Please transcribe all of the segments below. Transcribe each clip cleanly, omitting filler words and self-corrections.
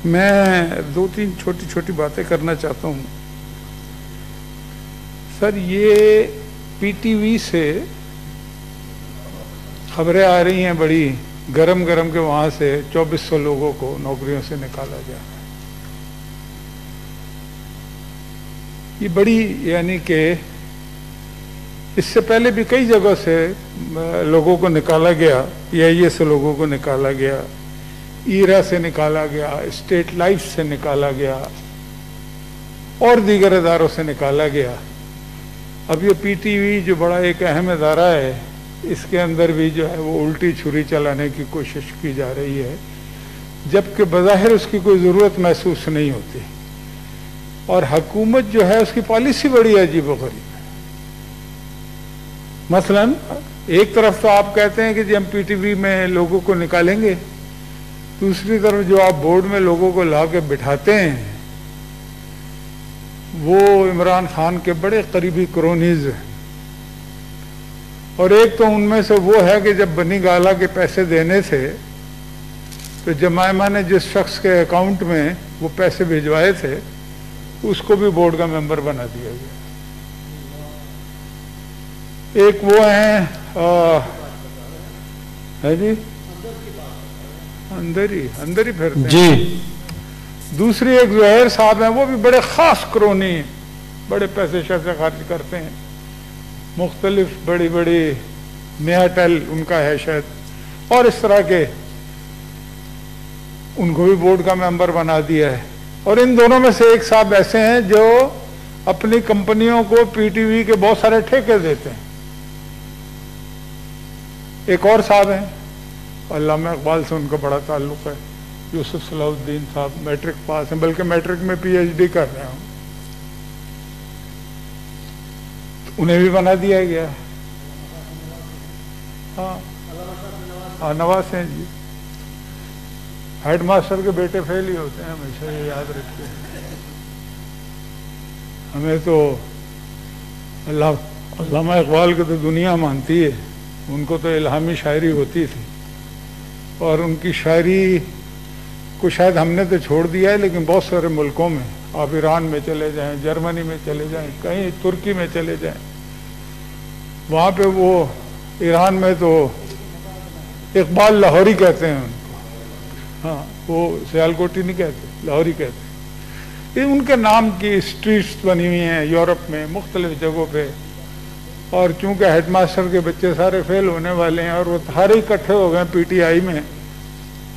میں دو تین چھوٹی چھوٹی باتیں کرنا چاہتا ہوں سر. یہ پی ٹی وی سے خبریں آ رہی ہیں بڑی گرم گرم کے وہاں سے 2400 لوگوں کو نوکریوں سے نکالا جا رہا ہے. یہ بڑی یعنی کہ اس سے پہلے بھی کئی جگہ سے لوگوں کو نکالا گیا. پی آئی اے سے لوگوں کو نکالا گیا, ایرا سے نکالا گیا, اسٹیٹ لائف سے نکالا گیا اور دیگر اداروں سے نکالا گیا. اب یہ پی ٹی وی جو بڑا ایک اہم ادارہ ہے, اس کے اندر بھی جو ہے وہ الٹی چھری چلانے کی کوشش کی جا رہی ہے, جبکہ بظاہر اس کی کوئی ضرورت محسوس نہیں ہوتی. اور حکومت جو ہے اس کی پالیسی بڑی عجیب و غریب ہے. مثلا ایک طرف تو آپ کہتے ہیں کہ جی ہم پی ٹی وی میں لوگوں کو نکالیں گے, دوسری طرف جو آپ بورڈ میں لوگوں کو لا کے بٹھاتے ہیں وہ عمران خان کے بڑے قریبی کرونیز ہیں. اور ایک تو ان میں سے وہ ہے کہ جب بنی گالا کے پیسے دینے تھے تو جمائمہ نے جس شخص کے اکاؤنٹ میں وہ پیسے بھیجوائے تھے اس کو بھی بورڈ کا ممبر بنا دیا گیا. ایک وہ ہیں جی اندر ہی پھرتے ہیں جی. دوسری ایک زہیر صاحب ہیں, وہ بھی بڑے خاص کرونی ہیں, بڑے پیسے شیسے خرچ کرتے ہیں, مختلف بڑی بڑی میاٹل ان کا ہے شاید, اور اس طرح کے ان کو بھی بورڈ کا ممبر بنا دیا ہے. اور ان دونوں میں سے ایک صاحب ایسے ہیں جو اپنی کمپنیوں کو پی ٹی وی کے بہت سارے ٹھیکے دیتے ہیں. ایک اور صاحب ہیں, علامہ اقبال سے ان کا بڑا تعلق ہے, یوسف صلاح الدین صاحب, میٹرک پاس ہیں, بلکہ میٹرک میں پی ایچ ڈی کر رہے ہوں, انہیں بھی بنا دیا گیا. ہاں نواز ہیں جی, ہیڈ ماسٹر کے بیٹے فیل ہی ہوتے ہیں ہمیشہ, یہ یاد رکھتے ہیں. ہمیں تو علامہ اقبال کو تو دنیا مانتی ہے, ان کو تو الہامی شاعری ہوتی تھی, اور ان کی شاعری کو شاید ہم نے تو چھوڑ دیا ہے, لیکن بہت سارے ملکوں میں, آپ ایران میں چلے جائیں, جرمنی میں چلے جائیں, کہیں ترکی میں چلے جائیں, وہاں پہ وہ ایران میں تو اقبال لاہوری کہتے ہیں ان کو. ہاں, وہ سیالکوٹی نہیں کہتے, لاہوری کہتے ہیں. یہ ان کے نام کی اسٹریٹس بنی ہوئی ہیں یورپ میں مختلف جگہوں پہ, اور چونکہ ہیڈ ماسٹر کے بچے سارے فیل ہونے والے ہیں اور وہ سارے اکٹھے ہو گئے پی ٹی آئی میں,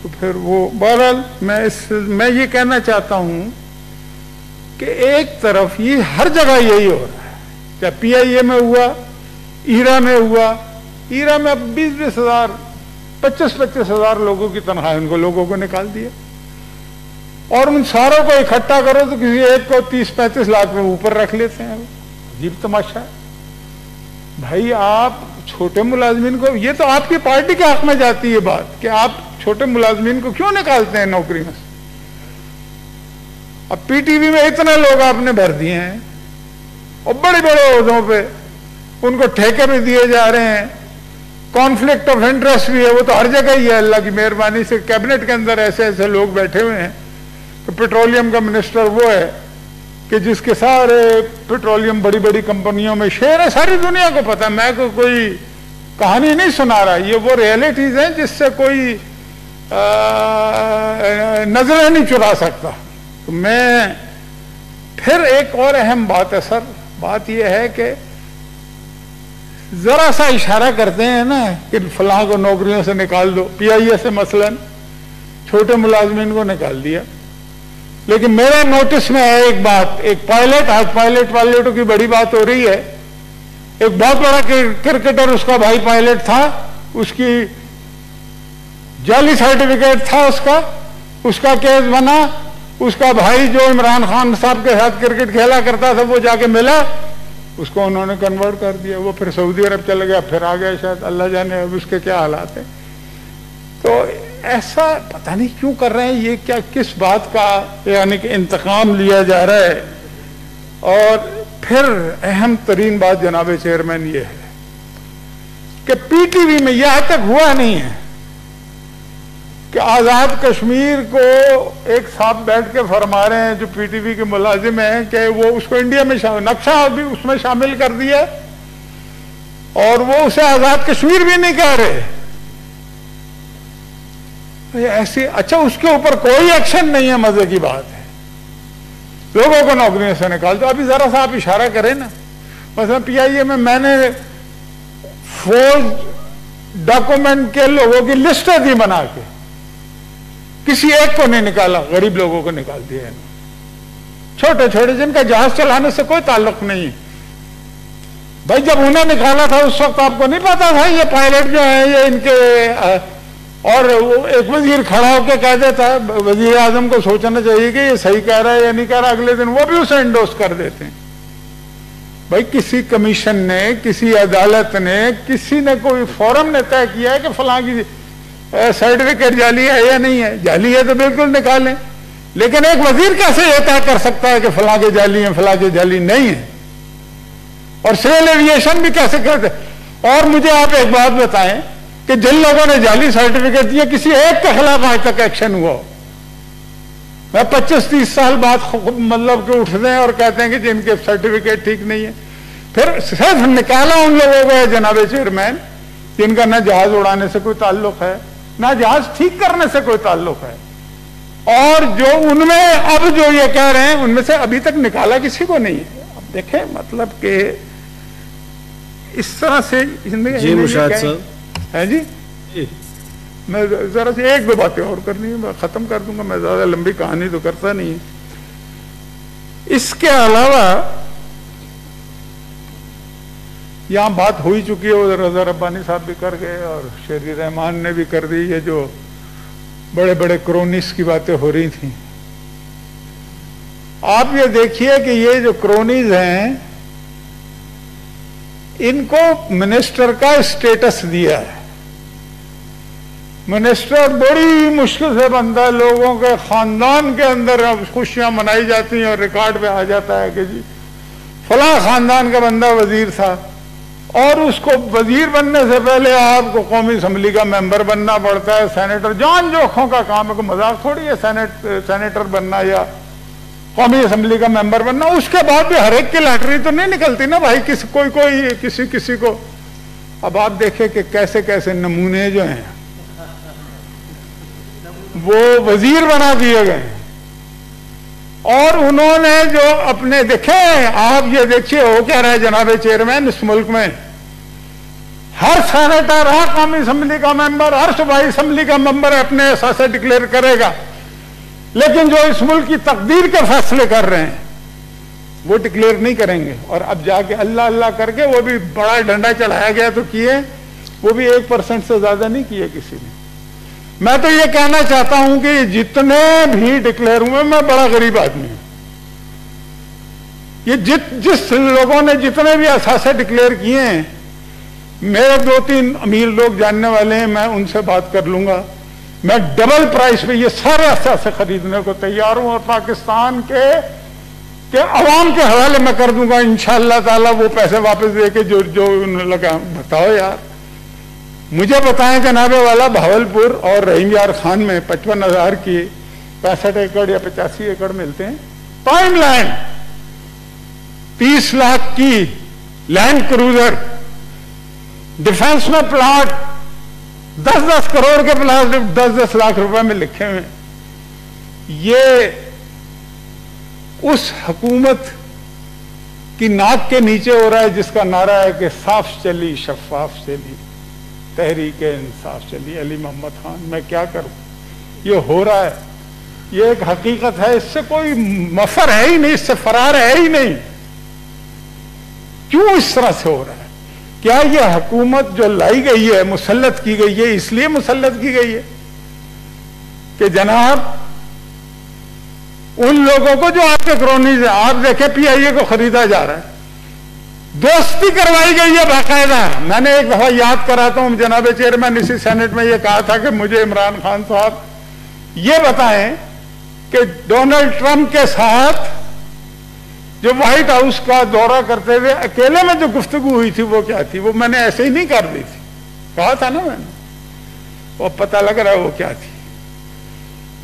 تو پھر وہ بہرحال میں یہ کہنا چاہتا ہوں کہ ایک طرف یہ ہر جگہ یہی ہو رہا ہے, چاہے پی آئی اے میں ہوا, ایرا میں ہوا. ایرا میں اب 20-20 ہزار 25-25 ہزار لوگوں کی تنخواہ ان کو لوگوں کو نکال دیا, اور ان ساروں کو اکٹھا کرو تو کسی ایک کو 30-35 لاکھ میں اوپر رکھ لیتے ہیں. عجیب تماشا ہے بھائی. آپ چھوٹے ملازمین کو, یہ تو آپ کی پارٹی کے حق میں جاتی ہے بات کہ آپ چھوٹے ملازمین کو کیوں نکالتے ہیں نوکری میں سے. اب پی ٹی وی میں اتنے لوگ آپ نے بھر دیے ہیں اور بڑے بڑے عہدوں پہ ان کو ٹھیکے بھی دیے جا رہے ہیں, کانفلکٹ آف انٹرسٹ بھی ہے, وہ تو ہر جگہ ہی ہے. اللہ کی مہربانی سے کیبنٹ کے اندر ایسے ایسے لوگ بیٹھے ہوئے ہیں. تو پیٹرولیم کا منسٹر وہ ہے کہ جس کے سارے پیٹرولیم بڑی بڑی کمپنیوں میں شیئر ہے, ساری دنیا کو پتا ہے. میں کوئی کہانی نہیں سنا رہا, یہ وہ ریئلٹیز ہیں جس سے کوئی نظریں نہیں چرا سکتا. تو میں پھر ایک اور اہم بات ہے سر, بات یہ ہے کہ ذرا سا اشارہ کرتے ہیں نا کہ فلاں کو نوکریوں سے نکال دو. پی آئی اے سے مثلا چھوٹے ملازمین کو نکال دیا, لیکن میرا نوٹس میں ہے ایک بات, ایک پائلٹ, آج پائلٹوں کی بڑی بات ہو رہی ہے. ایک بہت بڑا کرکٹر, اس کا بھائی پائلٹ تھا, اس کی جعلی سرٹیفکیٹ تھا, اس کا کیس بنا. اس کا بھائی جو عمران خان صاحب کے ساتھ کرکٹ کھیلا کرتا تھا وہ جا کے ملا, اس کو انہوں نے کنورٹ کر دیا, وہ پھر سعودی عرب چلا گیا, پھر آ گیا شاید, اللہ جانے اب اس کے کیا حالات ہیں. تو ایسا پتہ نہیں کیوں کر رہے ہیں, یہ کیا کس بات کا یعنی کہ انتقام لیا جا رہا ہے. اور پھر اہم ترین بات جناب چیئرمین یہ ہے کہ پی ٹی وی میں یہ آج تک ہوا نہیں ہے کہ آزاد کشمیر کو ایک صاحب بیٹھ کے فرما رہے ہیں جو پی ٹی وی کے ملازم ہیں کہ وہ اس کو انڈیا میں نقشہ بھی اس میں شامل کر دیا اور وہ اسے آزاد کشمیر بھی نہیں کہہ رہے. ایسی اچھا اس کے اوپر کوئی ایکشن نہیں ہے. مزے کی بات ہے لوگوں کو نوکریوں سے نکال دو. ابھی ذرا سا آپ اشارہ کریں نا, مثلا پی آئی اے میں نے فوج ڈاکومنٹ کے لوگوں کی لسٹیں دی بنا کے, کسی ایک کو نہیں نکالا, غریب لوگوں کو نکال دیا, چھوٹے چھوٹے جن کا جہاز چلانے سے کوئی تعلق نہیں. بھائی جب انہیں نکالا تھا اس وقت آپ کو نہیں پتا تھا یہ پائلٹ جو ہیں یہ ان کے, اور ایک وزیر کھڑا ہو کے کہہ دیتا ہے, وزیر اعظم کو سوچنا چاہیے کہ یہ صحیح کہہ رہا ہے یا نہیں کہہ رہا, اگلے دن وہ بھی اسے انڈوس کر دیتے ہیں. بھائی کسی کمیشن نے, کسی عدالت نے, کسی نے, کوئی فورم نے طے کیا ہے کہ فلاں کی سرٹیفکیٹ جعلی ہے یا نہیں ہے؟ جعلی ہے تو بالکل نکالیں. لیکن ایک وزیر کیسے یہ طے کر سکتا ہے کہ فلاں کے جعلی ہیں فلاں کے جعلی نہیں ہیں؟ اور سول ایویشن بھی کیسے کرتے؟ اور مجھے آپ ایک بات بتائیں کہ جن لوگوں نے جعلی سرٹیفکیٹ دیا کسی ایک کے خلاف آج تک ایکشن ہوا ہو؟ میں 25-30 سال بعد مطلب کہ اٹھتے ہیں اور کہتے ہیں کہ جن کے سرٹیفکیٹ ٹھیک نہیں ہے. پھر صرف نکالا ان لوگوں کو جناب چیئرمین جن کا نہ جہاز اڑانے سے کوئی تعلق ہے نہ جہاز ٹھیک کرنے سے کوئی تعلق ہے, اور جو ان میں اب جو یہ کہہ رہے ہیں ان میں سے ابھی تک نکالا کسی کو نہیں ہے. اب دیکھیں مطلب کہ اس طرح سے جی مشاہد صاحب ہے. جی میں ذرا سے ایک دو باتیں اور کرنی ہے, میں ختم کر دوں گا, میں زیادہ لمبی کہانی تو کرتا نہیں. اس کے علاوہ یہاں بات ہوئی چکی ہے, وہ رضا ربانی صاحب بھی کر گئے اور شیری رحمان نے بھی کر دی, یہ جو بڑے بڑے کرونیز کی باتیں ہو رہی تھیں. آپ یہ دیکھیے کہ یہ جو کرونیز ہیں ان کو منسٹر کا اسٹیٹس دیا ہے. منسٹر بڑی مشکل سے بنتا ہے, لوگوں کے خاندان کے اندر خوشیاں منائی جاتی ہیں اور ریکارڈ پہ آ جاتا ہے کہ جی فلاں خاندان کا بندہ وزیر تھا, اور اس کو وزیر بننے سے پہلے آپ کو قومی اسمبلی کا ممبر بننا پڑتا ہے, سینیٹر. جان جوکھوں کا کام ہے, کوئی مذاق تھوڑی ہے سینیٹر بننا یا قومی اسمبلی کا ممبر بننا. اس کے بعد بھی ہر ایک کی لاٹری تو نہیں نکلتی نا بھائی, کوئی کسی کو. اب آپ دیکھیں کہ کیسے کیسے نمونے جو ہیں وہ وزیر بنا دیے گئے, اور انہوں نے جو اپنے دیکھیں, آپ یہ دیکھیے ہو کیا رہا ہے جناب چیئرمین, اس ملک میں ہر سینیٹر, ہر قومی اسمبلی کا ممبر, ہر صوبائی اسمبلی کا ممبر اپنے احساسے ڈکلیئر کرے گا, لیکن جو اس ملک کی تقدیر کے فیصلے کر رہے ہیں وہ ڈکلیئر نہیں کریں گے. اور اب جا کے اللہ اللہ کر کے وہ بھی بڑا ڈنڈا چڑھایا گیا تو کیے, وہ بھی 1% سے زیادہ نہیں کیے کسی نے. میں تو یہ کہنا چاہتا ہوں کہ جتنے بھی ڈکلیئر ہوئے, میں بڑا غریب آدمی ہوں, یہ جس لوگوں نے جتنے بھی اثاثے ڈکلیئر کیے ہیں, میرے 2-3 امیر لوگ جاننے والے ہیں, میں ان سے بات کر لوں گا, میں ڈبل پرائس پہ یہ سارے اثاثے خریدنے کو تیار ہوں, اور پاکستان کے عوام کے حوالے میں کر دوں گا انشاءاللہ تعالی وہ پیسے واپس دے کے جو انہوں نے لگا. بتاؤ یار, مجھے بتائیں جناب والا بھاولپور اور رحیم یار خان میں 55,000 کی 65 ایکڑ یا 85 ایکڑ ملتے ہیں, پرائم لینڈ, 30 لاکھ کی لینڈ کروزر, ڈیفنس میں پلاٹ 10-10 کروڑ کے پلاٹ 10-10 لاکھ روپے میں لکھے ہوئے. یہ اس حکومت کی ناک کے نیچے ہو رہا ہے جس کا نعرہ ہے کہ صاف چلی شفاف چلی تحریک انصاف چلی. علی محمد خان, میں کیا کروں, یہ ہو رہا ہے, یہ ایک حقیقت ہے, اس سے کوئی مفر ہے ہی نہیں, اس سے فرار ہے ہی نہیں. کیوں اس طرح سے ہو رہا ہے؟ کیا یہ حکومت جو لائی گئی ہے, مسلط کی گئی ہے, اس لیے مسلط کی گئی ہے کہ جناب ان لوگوں کو جو آپ کے کرونیز ہیں, آپ دیکھیں پی آئی اے کو خریدا جا رہا ہے, دوستی کروائی گئی ہے باقاعدہ. میں نے ایک دفعہ یاد کراتا ہوں جناب چیئرمین, اسی سینٹ میں یہ کہا تھا کہ مجھے عمران خان صاحب یہ بتائیں کہ ڈونلڈ ٹرمپ کے ساتھ جو وائٹ ہاؤس کا دورہ کرتے ہوئے اکیلے میں جو گفتگو ہوئی تھی وہ کیا تھی. وہ میں نے ایسے ہی نہیں کر دی تھی, کہا تھا نا میں نے, وہ پتہ لگ رہا ہے وہ کیا تھی.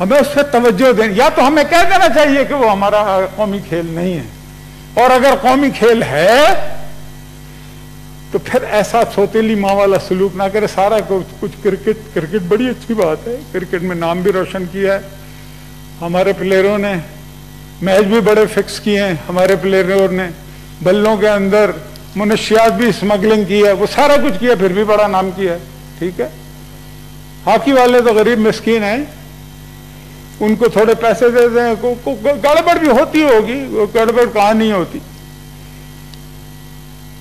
ہمیں اس پہ توجہ دیں. یا تو ہمیں کہہ دینا چاہیے کہ وہ ہمارا قومی کھیل نہیں ہے, اور اگر قومی کھیل ہے تو پھر ایسا سوتیلی ماں والا سلوک نہ کرے. سارا کچھ کرکٹ بڑی اچھی بات ہے, کرکٹ میں نام بھی روشن کیا ہے ہمارے پلیئروں نے, میچ بھی بڑے فکس کیے ہیں ہمارے پلیئروں نے, بلوں کے اندر منشیات بھی اسمگلنگ کی ہے, وہ سارا کچھ کیا, پھر بھی بڑا نام کیا ہے. ٹھیک ہے, ہاکی والے تو غریب مسکین ہیں, ان کو تھوڑے پیسے دے دیں, گڑبڑ بھی ہوتی ہوگی, وہ گڑبڑ کہاں نہیں ہوتی.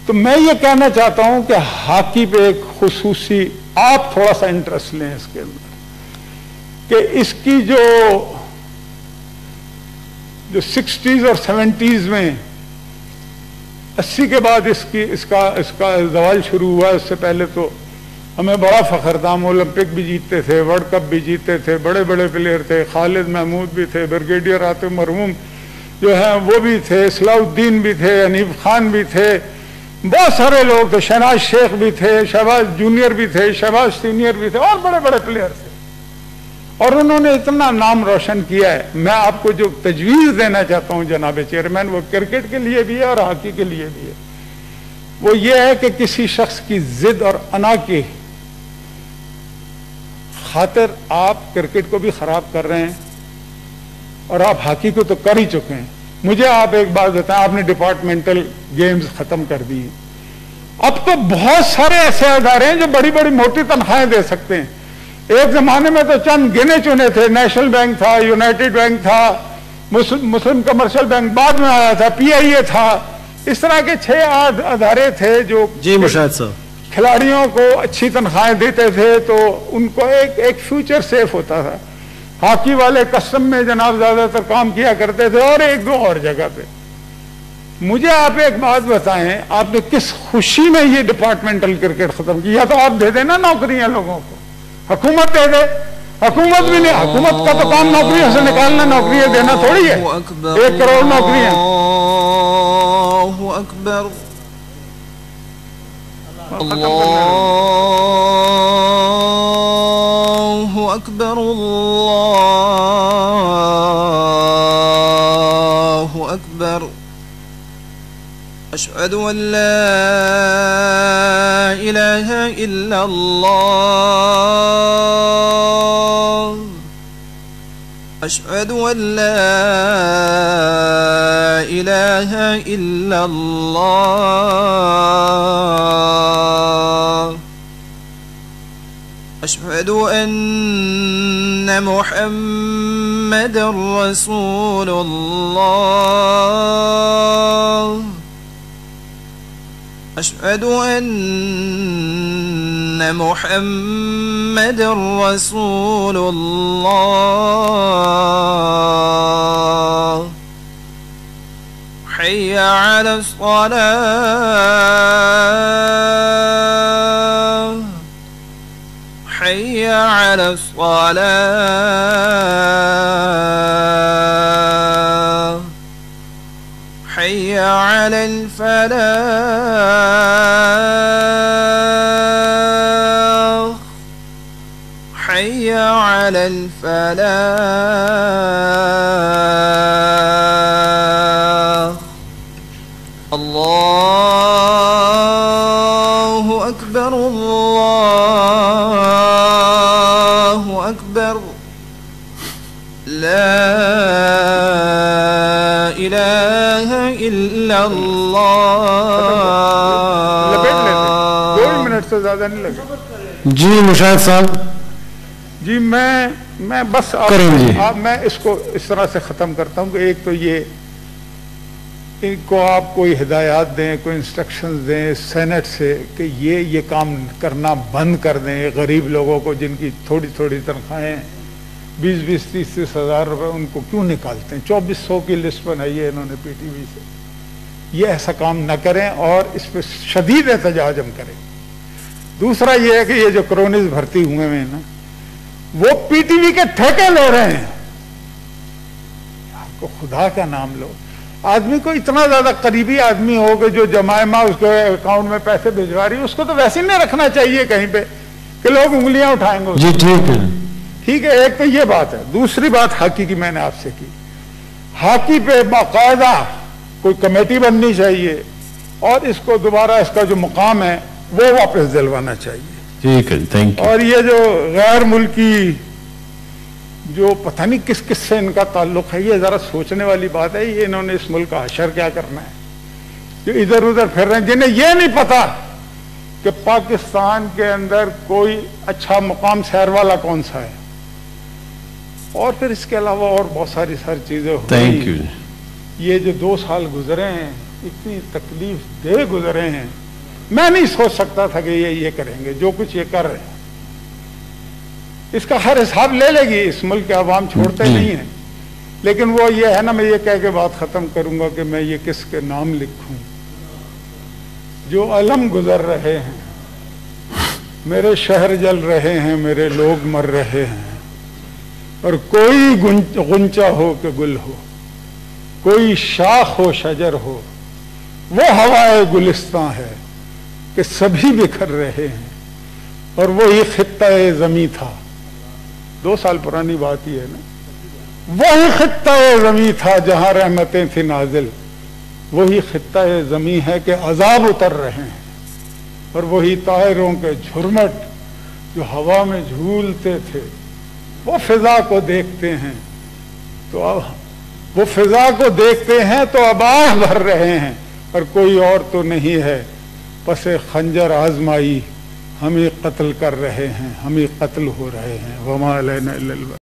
تو میں یہ کہنا چاہتا ہوں کہ ہاکی پہ ایک خصوصی آپ تھوڑا سا انٹرسٹ لیں اس کے اندر, کہ اس کی جو 60s اور 70s میں 80 کے بعد اس کا زوال شروع ہوا. اس سے پہلے تو ہمیں بڑا فخر تھا, ہم اولمپک بھی جیتتے تھے, ورلڈ کپ بھی جیتے تھے, بڑے بڑے پلیئر تھے, خالد محمود بھی تھے, بریگیڈیئر عاطف مرحوم جو ہیں وہ بھی تھے, صلاح الدین بھی تھے, حنیف خان بھی تھے, بہت سارے لوگ تھے, شہناز شیخ بھی تھے, شہباز جونیئر بھی تھے, شہباز سینئر بھی تھے, اور بڑے بڑے پلیئر تھے, اور انہوں نے اتنا نام روشن کیا ہے. میں آپ کو جو تجویز دینا چاہتا ہوں جناب چیئرمین, وہ کرکٹ کے لیے بھی ہے اور ہاکی کے لیے بھی ہے, وہ یہ ہے کہ کسی شخص کی ضد اور انا کی خاطر آپ کرکٹ کو بھی خراب کر رہے ہیں, اور آپ ہاکی کو تو کر ہی چکے ہیں. مجھے آپ ایک بات بتائیں, آپ نے ڈپارٹمنٹل گیمز ختم کر دی, اب تو بہت سارے ایسے ادارے ہیں جو بڑی بڑی موٹی تنخواہیں دے سکتے ہیں. ایک زمانے میں تو چند گنے چنے تھے, نیشنل بینک تھا, یونائٹڈ بینک تھا, مسلم کمرشل بینک بعد میں آیا تھا, PIA تھا, اس طرح کے 6-8 ادارے تھے جو جی مشاہد صاحب کھلاڑیوں کو اچھی تنخواہیں دیتے تھے, تو ان کو ایک فیوچر سیف ہوتا تھا. ہاکی والے کسٹم میں جناب زیادہ تر کام کیا کرتے تھے, اور 1-2 اور جگہ پہ. مجھے آپ ایک بات بتائیں, آپ نے کس خوشی میں یہ ڈپارٹمنٹل کرکٹ ختم کی؟ یا تو آپ دے دیں نا نوکریاں لوگوں کو, حکومت دے دے. حکومت بھی نہیں, حکومت کا تو کام نوکریوں سے نکالنا, نوکریاں دینا تھوڑی ہے. 1 کروڑ نوکریاں. اللہ اکبر, اللہ اکبر, اللہ اکبر. اشہد ان لا الہ الا اللہ, اشہد ان لا الہ الا اللہ, اشہد ان محمد رسول اللہ, اشہد ان محمد رسول اللہ. حی علی الصلاة, حی علی الصلاة, حی علی الفلاح, حی علی الفلاح. اللہ اکبر, اللہ اکبر, لا الہ الا اللہ. 2 منٹ سے زیادہ نہیں لگے. جی مشاہد صاحب. جی میں بس میں اس کو اس طرح سے ختم کرتا ہوں کہ ایک تو یہ ان کو آپ کوئی ہدایات دیں, کوئی انسٹرکشنز دیں سینٹ سے کہ یہ کام کرنا بند کر دیں. غریب لوگوں کو جن کی تھوڑی تھوڑی تنخواہیں 20-20, 30-30 ہزار روپے, ان کو کیوں نکالتے ہیں؟ 2400 کی لسٹ بنائی ہے انہوں نے PTV سے. یہ ایسا کام نہ کریں اور اس پہ شدید احتجاج ہم کریں. دوسرا یہ ہے کہ یہ جو کرونیز بھرتی ہوئے ہیں نا, وہ PTV کے ٹھیکے لے رہے ہیں. آپ کو خدا کا نام لو. آدمی کو اتنا زیادہ قریبی آدمی ہو کہ جو جمائمہ اس کے اکاؤنٹ میں پیسے بھجوا رہی, اس کو تو ویسے نہیں رکھنا چاہیے کہیں پہ کہ لوگ انگلیاں اٹھائیں گے. جی ٹھیک ہے. ٹھیک ہے، ایک تو یہ بات ہے. دوسری بات ہاکی کی میں نے آپ سے کی. ہاکی پہ باقاعدہ کوئی کمیٹی بننی چاہیے اور اس کو دوبارہ اس کا جو مقام ہے وہ واپس دلوانا چاہیے. ٹھیک ہے، تھینک یو. اور یہ جو غیر ملکی جو پتہ نہیں کس کس سے ان کا تعلق ہے، یہ ذرا سوچنے والی بات ہے. یہ انہوں نے اس ملک کا حشر کیا کرنا ہے، جو ادھر ادھر پھر رہے ہیں، جنہیں یہ نہیں پتا کہ پاکستان کے اندر کوئی اچھا مقام سیر والا کون سا ہے. اور پھر اس کے علاوہ اور بہت ساری چیزیں ہو تھینک یو. یہ جو 2 سال گزرے ہیں اتنی تکلیف دہ گزرے ہیں. میں نہیں سوچ سکتا تھا کہ یہ کریں گے جو کچھ یہ کر رہے ہیں. اس کا ہر حساب لے لے گی اس ملک کے عوام، چھوڑتے نہیں ہیں. لیکن وہ یہ ہے نا، میں یہ کہہ کے بات ختم کروں گا کہ میں یہ کس کے نام لکھوں. جو علم گزر رہے ہیں، میرے شہر جل رہے ہیں، میرے لوگ مر رہے ہیں. اور کوئی غنچہ ہو کہ گل ہو، کوئی شاخ ہو شجر ہو، وہ ہوائے گلستاں ہے کہ سبھی بکھر رہے ہیں. اور وہی خطہ زمیں تھا، 2 سال پرانی بات ہی ہے نا. وہی خطہ زمیں تھا جہاں رحمتیں تھی نازل. وہی خطہ زمیں ہے کہ عذاب اتر رہے ہیں. اور وہی طائروں کے جھرمٹ جو ہوا میں جھولتے تھے وہ فضا کو دیکھتے ہیں تو اب وہ فضا کو دیکھتے ہیں تو اباہ بھر رہے ہیں. اور کوئی اور تو نہیں ہے، پس خنجر آزمائی ہمیں قتل کر رہے ہیں، ہمیں قتل ہو رہے ہیں. وما علینا الا البلاغ.